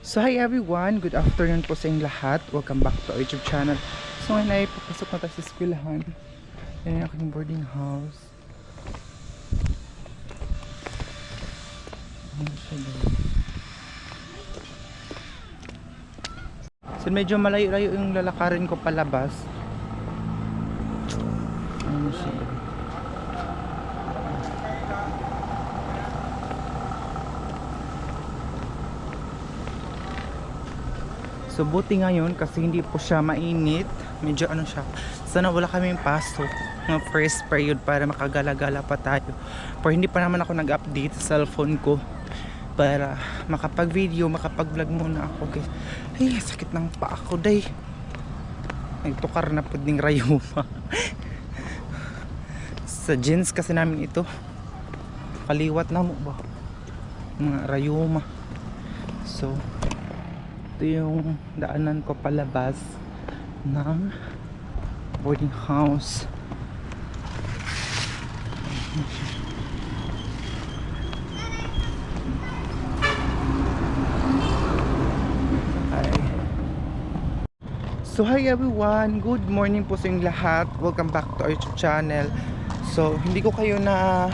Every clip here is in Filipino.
So hi everyone, good afternoon po sa inyong lahat. Welcome back to our YouTube channel. So ngayon ay papasok na tayo sa eskwelahan. Yan yung aking boarding house. So medyo malayo-layo yung lalakarin ko palabas. Ano siya? So buti ngayon kasi hindi po siya mainit. Medyo ano siya. Sana wala kaming pasok ng first period para makagala-gala pa tayo. Pero hindi pa naman ako nag-update sa cellphone ko para makapag-video, makapag-vlog muna ako. Guys. Ay, sakit ng paa ko, day. Nagtukar na po ding rayuma. Sa jeans kasi namin ito. Kaliwat na mo ba? Mga rayuma. So ito yung daanan ko palabas ng boarding house. So hi everyone, good morning po sa inyong lahat. Welcome back to our YouTube channel. So hindi ko kayo na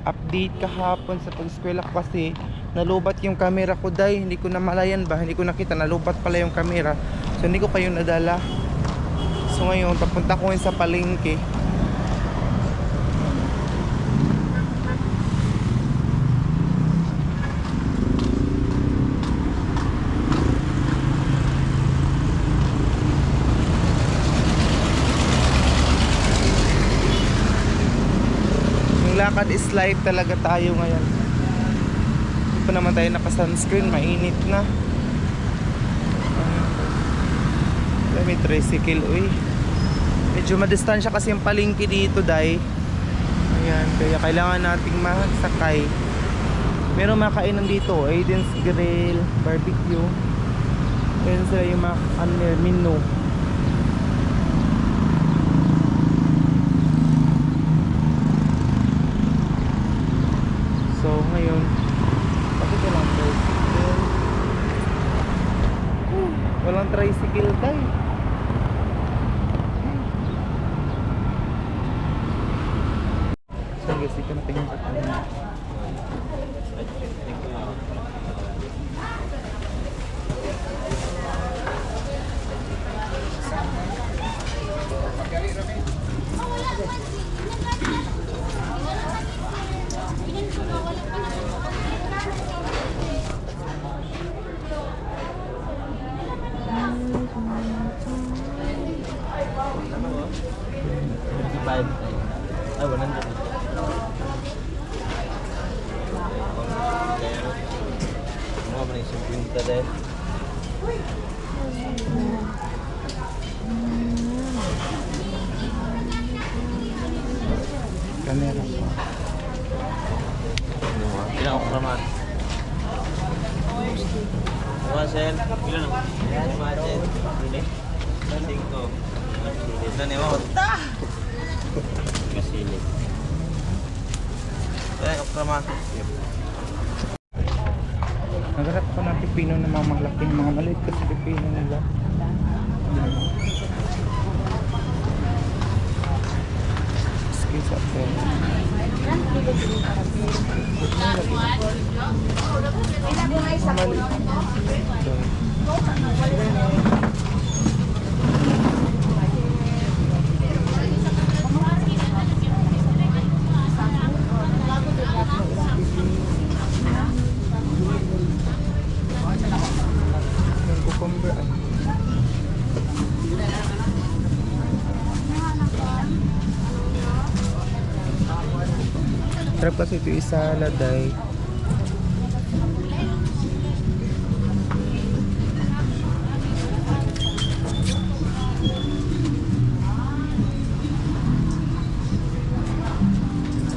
update kahapon sa pag-eskwela ko kasi nalubat yung camera ko, dahil hindi ko namalayan ba, hindi ko nakita, nalubat pala yung camera. So hindi ko kayo nadala. So ngayon papunta ko sa palengke. Yung lakad is live talaga tayo ngayon. Pa naman tayo naka-sunscreen, mainit na. May tricycle, uy. Medyo madistansya kasi yung palengke dito, day. Ayan, kaya kailangan nating masakay. Meron mga kainan dito, Aiden's Grill, barbecue. Ayan sila yung mga menu. So, ngayon walang tricycle tayo. So guys, ito na tingin sa tayo. Ay, 100. Mga man yung 50 dahil. Camera pa. Ilang ako naman? Mga sel? Ilan ako? Mga sel? Landing ko. Ilan yung ako? Masilip. Ilang ako naman? Nagharap ko ng pipino ng mga malaking, mga maliit kasi pipino nila. Excuse us. Sarap kasi ito isa laday.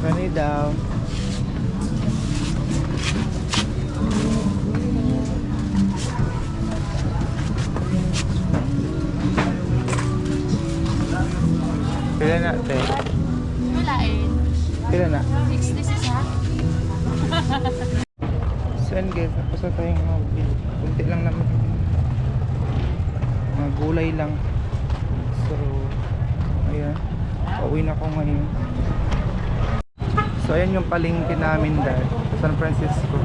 Kani daw. Pila na, te? Wala eh. Pila na? 66 ha? lang naman. Mga gulay lang. So, ayan. Pauwi na ako ngayon. So, ayan yung palengke namin dahil San Francisco.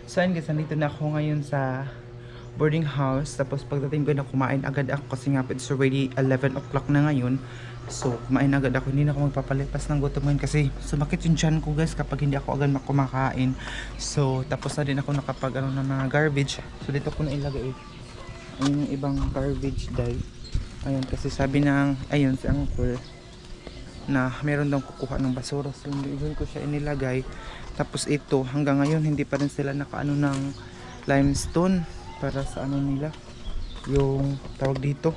So, ayan guys, nandito na ako ngayon sa boarding house. Tapos pagdating ko na kumain agad ako kasi nga it's already 11 o'clock na ngayon. So, kumain agad ako. Hindi na ako magpapalipas ng gutom ngayon kasi sumakit yung tiyan ko guys kapag hindi ako agad kumakain. So, tapos na din ako nakapag ng mga garbage. So, dito ko na ilagay yung ibang garbage dahil ayun, kasi sabi ng ayun si uncle na meron daw kukuha ng basura. So, doon ko siya inilagay. Tapos ito, hanggang ngayon hindi pa rin sila nakaano ng limestone para sa ano nila, yung tawag dito,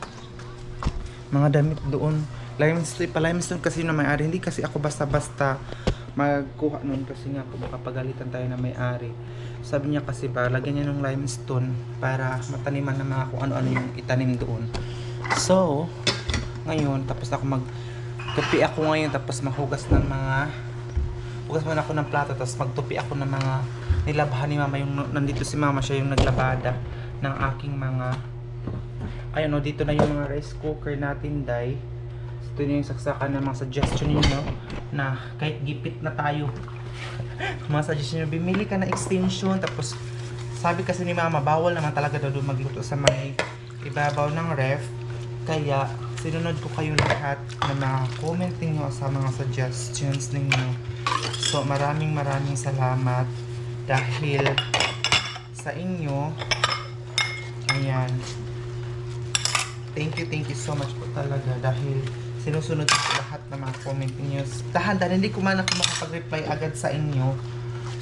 mga damit doon. Limestone kasi na may-ari, hindi kasi ako basta-basta magkuha nun kasi nga kung makapagalitan tayo na may-ari. Sabi niya kasi ba, lagyan niya ng limestone para mataniman ng mga kung ano-ano yung itanim doon. So, ngayon, tapos ako magtupi ako ngayon, tapos mahugas ng mga hugas muna ako ng plato, tapos magtupi ako ng mga nilabahan ni mama. Yung nandito si mama, siya yung naglabada ng aking mga ayun o, dito na yung mga rice cooker natin dahil ito na yung saksakan ng mga suggestion niyo na kahit gipit na tayo mga suggestion niyo, bimili ka na extension. Tapos sabi kasi ni mama, bawal naman talaga daw doon magluto sa may ibabaw ng ref, kaya sinunod ko kayo lahat na mga-comment ninyo sa mga suggestions ninyo. So maraming salamat dahil sa inyo. Ayan, thank you so much po talaga dahil sinusunod ko lahat ng mga comment niyo. Dahan-dahan, hindi ko man ako makapag-reply agad sa inyo.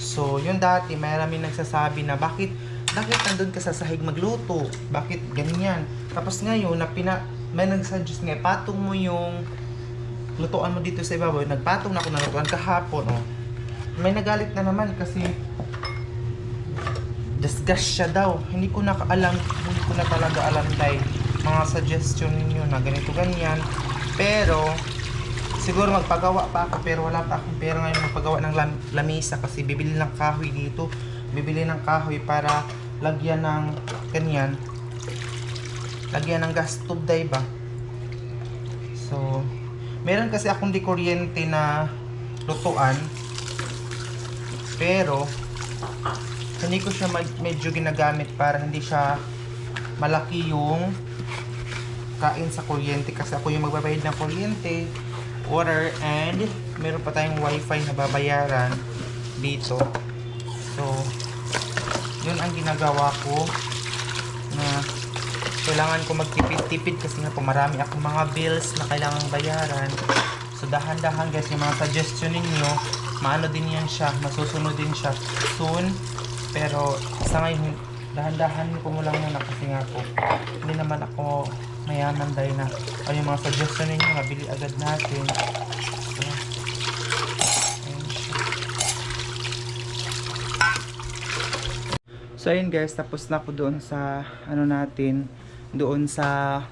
So yun, dati maraming nagsasabi na bakit nandun ka sa sahig magluto, bakit ganyan. Tapos ngayon may nagsuggest nga, patong mo yung lutuan mo dito sa ibabaw. Nagpatong na ako ng lutuan kahapon. Oh. May nagalit na naman kasi disgust siya daw. Hindi ko na talaga alam dahil mga suggestion niyo na ganito ganyan. Pero siguro magpagawa pa ako, pero wala pa akong pera ngayon magpagawa ng lamesa kasi bibili ng kahoy dito. Bibili ng kahoy para lagyan ng ganyan. Lagyan ng gas tube, diba? So, meron kasi akong di kuryente na lutuan. Pero hindi ko siya medyo ginagamit para hindi siya malaki yung kain sa kuryente kasi ako yung magbabayad ng kuryente, water, and meron pa tayong wifi na babayaran dito. So, yun ang ginagawa ko na kailangan ko magtipid-tipid kasi nga po marami akong mga bills na kailangang bayaran. So dahan-dahan guys, yung mga suggestion ninyo, maano din yan siya, masusunod din siya soon. Pero sa ngayon, dahan-dahan ko mo lang muna kasi nga po hindi naman ako mayaman dahil na yung mga suggestion ninyo, mabili agad natin. So, ayun siya. So ayun guys, tapos na ako doon sa ano natin, doon sa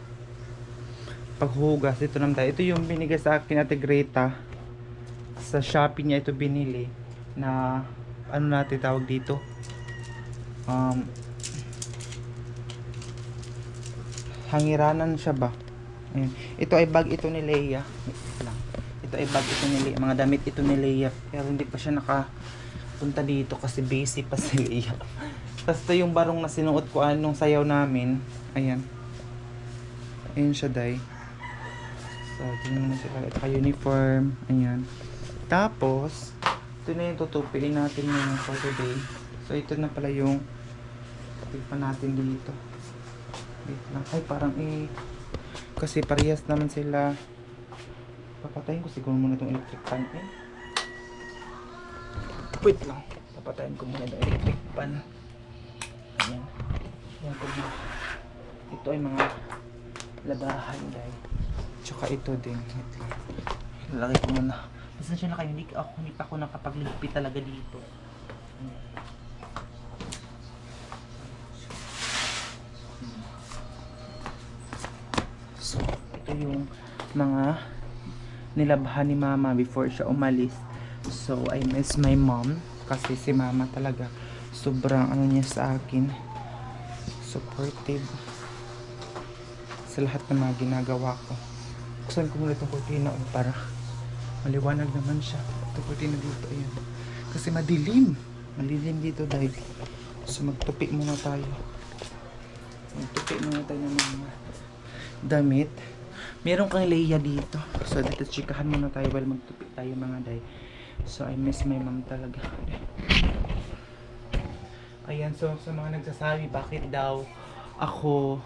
paghugas. Ito naman tayo. Ito yung binigay sa akin Ate Greta. Sa Shopee niya ito binili na ano natin tawag dito, hangiranan siya ba. Ayan. Ito ay bag ito ni Leia. Ito ay bag ito ni Leia. Mga damit ito ni Leia. Pero hindi pa siya nakapunta dito kasi busy pa si Leia. Tapos ito yung barong na sinuot ko nung sayaw namin. Ayan. Ayan siya, day. So, tingnan mo siya. Ito ka uniform. Ayan. Tapos, ito na yung tutupiin natin ngayon for today. So, ito na pala yung tutupiin natin dito. Wait lang. Ay, parang kasi parehas naman sila. Papatayin ko siguro muna itong electric fan. Wait lang. Papatayin ko muna itong electric fan. Ayan. Ayan ko muna. Ito ay mga labahan, guys. Tsaka ito din. Lalagay ko muna. Pasensya na kayo, hindi pa ako nakapagligpit talaga dito. So, ito yung mga nilabahan ni mama before siya umalis. So, I miss my mom. kasi si mama talaga sobrang ano niya sa akin, supportive sa lahat ng mga ginagawa ko. Buksan ko muna itong kurtina para maliwanag naman siya. Itong kurtina dito, ayan. Kasi madilim dito dahil. So magtupi muna tayo ng mga damit. Meron kang Leia dito. So dito chikahan muna tayo while magtupi tayo mga day. So I miss my mom talaga. Ayan, so sa mga nagsasabi bakit daw ako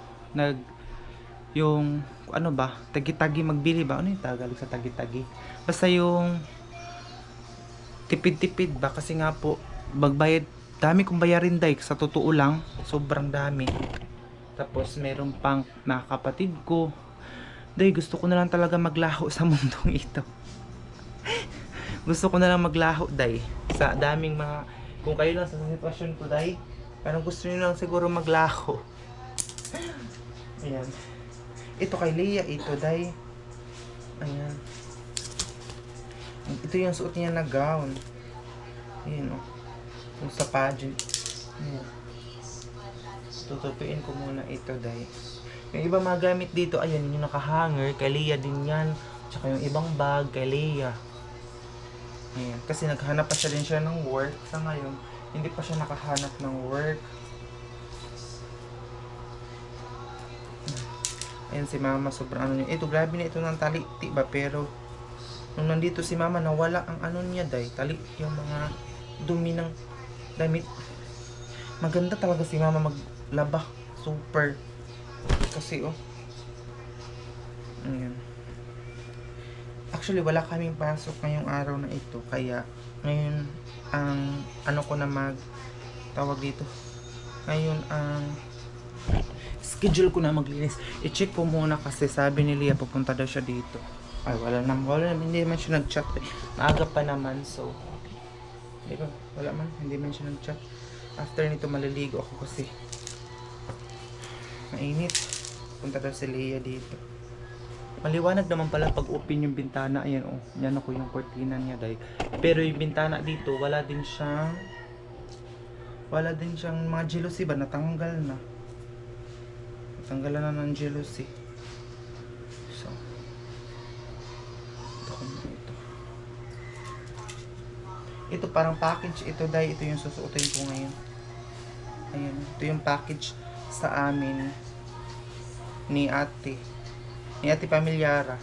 yung ano ba, tagi-tagi magbili ba? Ano yung Tagalog sa tagi-tagi? Basta yung tipid-tipid ba? Kasi nga po, magbayad, dami kong bayarin day. Sa totoo lang, sobrang dami. Tapos meron pang mga kapatid ko. Day, gusto ko na lang talaga maglaho sa mundong ito. Gusto ko na lang maglaho, day. Sa daming mga, kung kayo lang sa sitwasyon ko, day, parang gusto nyo lang siguro maglaho. Ayan. Ito kay Leia, ito, day. Ayan. Ito yung suot niya na gown. Ayan, oh. Yung sa pageant. Ayan. Tutupiin ko muna ito, day. Yung iba mga gamit dito, ayan, yung nakahanger, kay Leia din yan. Tsaka yung ibang bag, kay Leia. Ayan. Kasi naghanap pa siya din siya ng work. Sa ngayon, hindi pa siya nakahanap ng work. Ayan si mama, sobrang ano niya. Ito, grabe na ito ng tali, ba? Pero, nung nandito si mama, nawala ang ano niya, day. Tali, yung mga dumi ng damit. Maganda talaga si mama maglaba. Super. Kasi, oh. Ayan. Actually, wala kaming pasok ngayong araw na ito. Kaya, ngayon, ang ano ko na tawag dito. Ngayon, ang schedule ko na maglinis. I-check ko muna kasi sabi ni Leia pupunta daw siya dito. Ay, wala naman, hindi naman siya nag-chat. Maaga pa naman, so di ba? Wala man, hindi man siya nag-chat. After nito maliligo ako kasi mainit. Punta daw si Leia dito. Maliwanag naman pala pag open yung bintana. Ayan, oh, yan ako yung cortina niya, dahil. Pero yung bintana dito, wala din siyang mga jealousy ba, natanggal na. Tanggalan na ng jealousy. So, ito parang package ito, dahil ito yung susuotin ko ngayon. Ayan, ito yung package sa amin ni ate Pamilyara.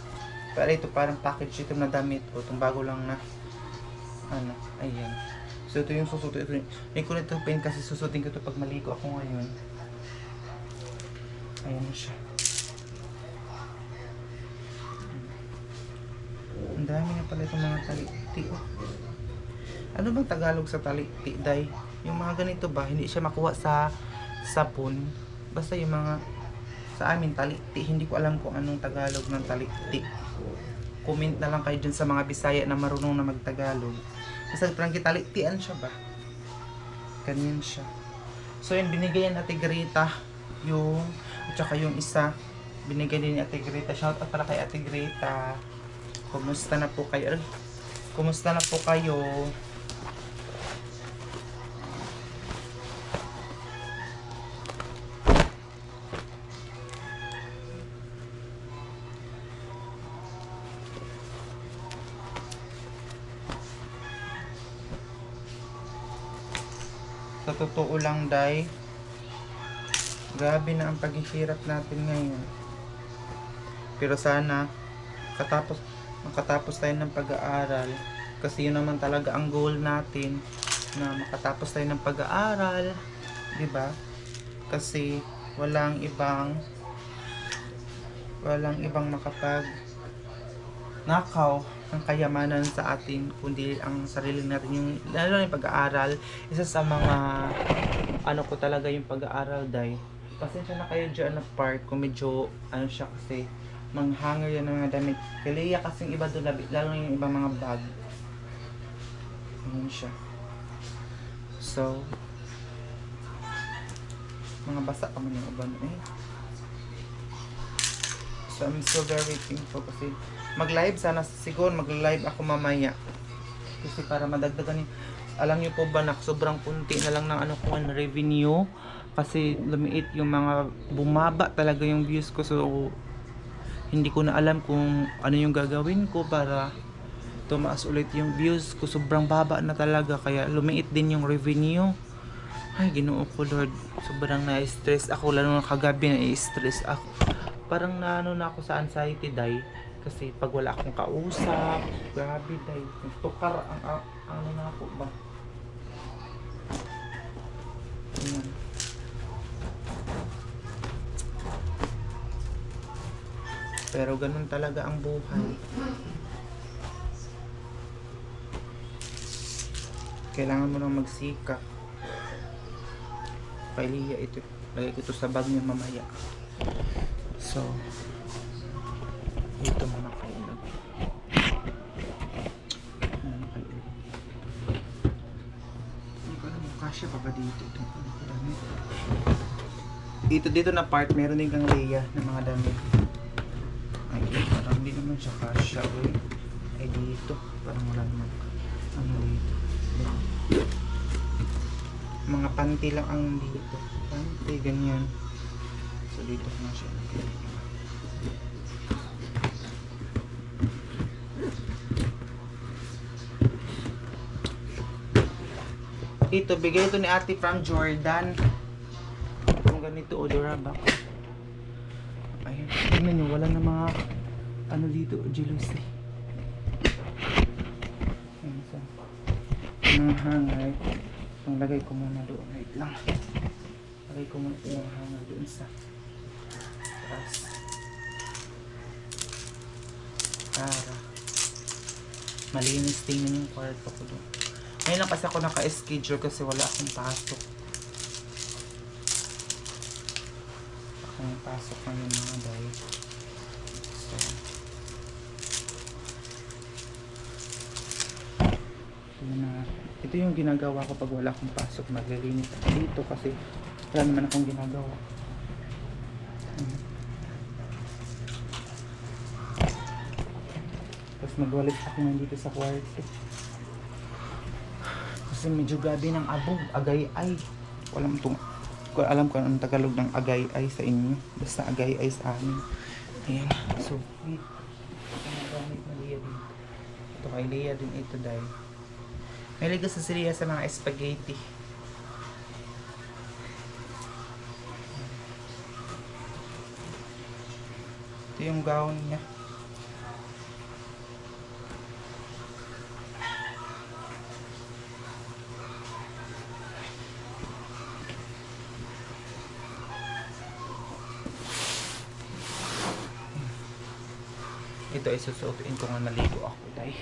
Pero ito parang package ito na damit ko, itong bago lang na ano, ayan. So ito yung susuotin, ito may kulit ito pen kasi susuotin ko ito pag maligo ako ngayon. Ayan siya. Ang dami na pala itong mga taliti. Oh. Ano bang Tagalog sa taliti, day? Yung mga ganito ba, hindi siya makuha sa sapon. Basta yung mga sa amin taliti, hindi ko alam kung anong Tagalog ng taliti. Comment na lang kayo dyan sa mga Bisaya na marunong na magtagalog. Basta parang kitalitian siya ba? Ganyan siya. So yun, binigay yan Ate Greta yung at saka yung isa binigay din ni Ate Greta. Shout out pala kay Ate Greta. Kumusta na po kayo? Kumusta na po kayo? Sa totoo lang, day, grabe na ang paghihirap natin ngayon. Pero sana makatapos tayo ng pag-aaral, kasi yun naman talaga ang goal natin, na makatapos tayo ng pag-aaral, 'di ba? Kasi walang ibang makapag nakaw ng kayamanan sa atin kundi ang sarili natin, yung lalo na yung pag-aaral. Isa sa mga ano ko talaga yung pag-aaral, day. Pasensya na kayo dyan na part kung medyo ano siya kasi manghanger yan ng mga damit. Kaya kasi yung iba doon, lalo na yung ibang mga bag. Ayan siya. So, mga basa pa man yung uban eh. So, I'm so very thankful kasi mag-live sana siguro, mag-live ako mamaya. Kasi para madagdagan yung alam niyo po ba na sobrang punti na lang ng ano ko ang revenue kasi lumiit yung mga bumaba talaga yung views ko, so hindi ko na alam kung ano yung gagawin ko para tumaas ulit yung views ko. Sobrang baba na talaga kaya lumiit din yung revenue. Ay, Ginoo ko Lord, sobrang na-stress ako, lalo na kagabi na-stress ako. Parang naano na ako sa anxiety day kasi pag wala akong kausap, grabe day, nagtukar ang ano na ako ba. Ayan. Pero ganun talaga ang buhay. Kailangan mo nang magsikap. Kay Lia ito. Lagay ko ito sa bag niya mamaya. So, ito muna kayo. Hindi ko alam kung kasya pa ba dito. Ito dito na part, meron din kang Lia ng mga damit. Ay, parang hindi naman siya kasya. Ay, dito. Parang wala naman. Ano dito? Mga panty lang ang dito. Panty, ganyan. So, dito ko na siya. Ito, bigay ito ni ate from Jordan. Kung ganito, odora ba? Ayun, tingnan nyo, wala na mga ano dito, jealousy. Ayun, so mga hangay. Ang lagay ko muna doon, wait lang. Lagay ko muna yung hangay doon sa taas. Para malinis tingnan yung kwarto ko doon. Ngayon lang kasi ako naka-schedule kasi wala akong pasok. Akong pasok ngayon mga day. So, ito yung ginagawa ko pag wala akong pasok. Maglilinis ako dito kasi wala naman akong ginagawa. Tapos magwalis ako nandito sa kwarto. Kasi medyo gabi ng abog, agay-ay. Ko alam kung anong Tagalog ng agay-ay sa inyo. Basta agay-ay sa amin. Ayan. So, wait. Ito gamit na Lia din. Ito kay Lia din ito dahil. May ligas sa Lia sa mga spaghetti. Ito yung gown niya. Ito ay susuotin ko nga naligo ako tay.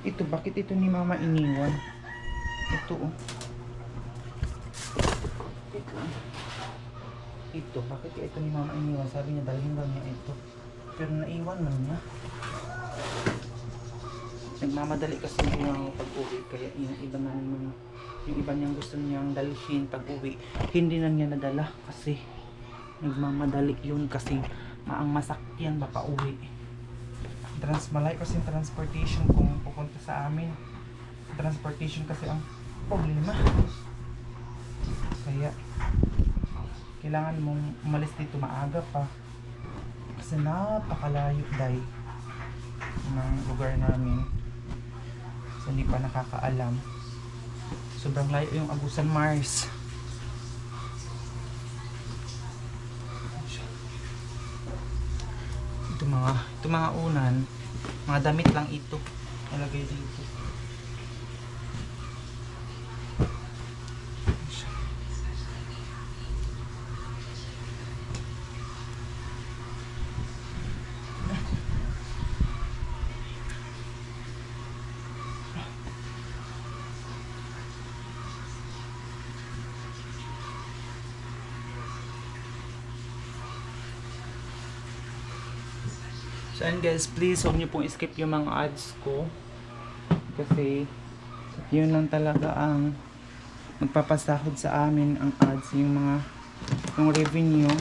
Ito, bakit ito ni mama iniwan? Ito oh. Ito, bakit ito ni mama iniwan? Sabi niya dalhin daw niya ito. Pero naiwan man niya. Nagmamadali kasi yung pag-uwi. Kaya yung iba na naman, yung iba niyang gusto niyang dalhin pag-uwi, hindi na niya nadala kasi nagmamadali yun kasi maang masakyan ba pa uwi. Malay kasi yung transportation kung pupunta sa amin. Transportation kasi ang problema. Kaya kailangan mong umalis dito maaga pa. Kasi napakalayo day ng lugar namin. So hindi pa nakakaalam. Sobrang layo yung Agusan Mars. Ito mga unan, mga damit lang ito nalagay dito. So and guys, please huwag niyo pong skip yung mga ads ko kasi yun lang talaga ang magpapasahod sa amin, ang ads, yung revenue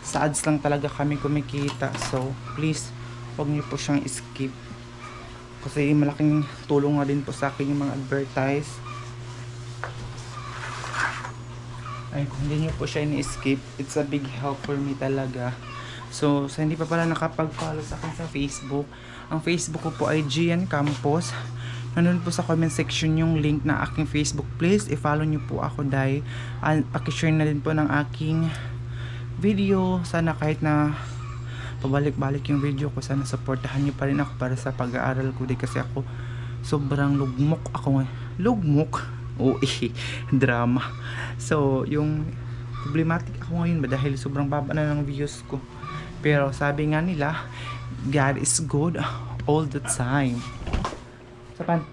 sa ads lang talaga kami kumikita. So please huwag niyo po siyang skip Kasi malaking tulong nga din po sa akin yung mga advertise. Ay, kung hindi nyo po siya ini-skip, it's a big help for me talaga. So, sa hindi pa pala nakapag-follow sa akin sa Facebook, ang Facebook ko po ay Gian Campos. Nandun po sa comment section yung link na aking Facebook. Please, i-follow nyo po ako dahil pakishare na din po ng aking video. Sana kahit na pabalik-balik yung video ko, sana supportahan nyo pa rin ako para sa pag-aaral ko. Di kasi ako sobrang lugmok ako ngayon. Lugmok? Oo drama. So, yung problematic ako ngayon ba dahil sobrang baba na ng views ko. Pero sabi nga nila, God is good all the time. Sapan?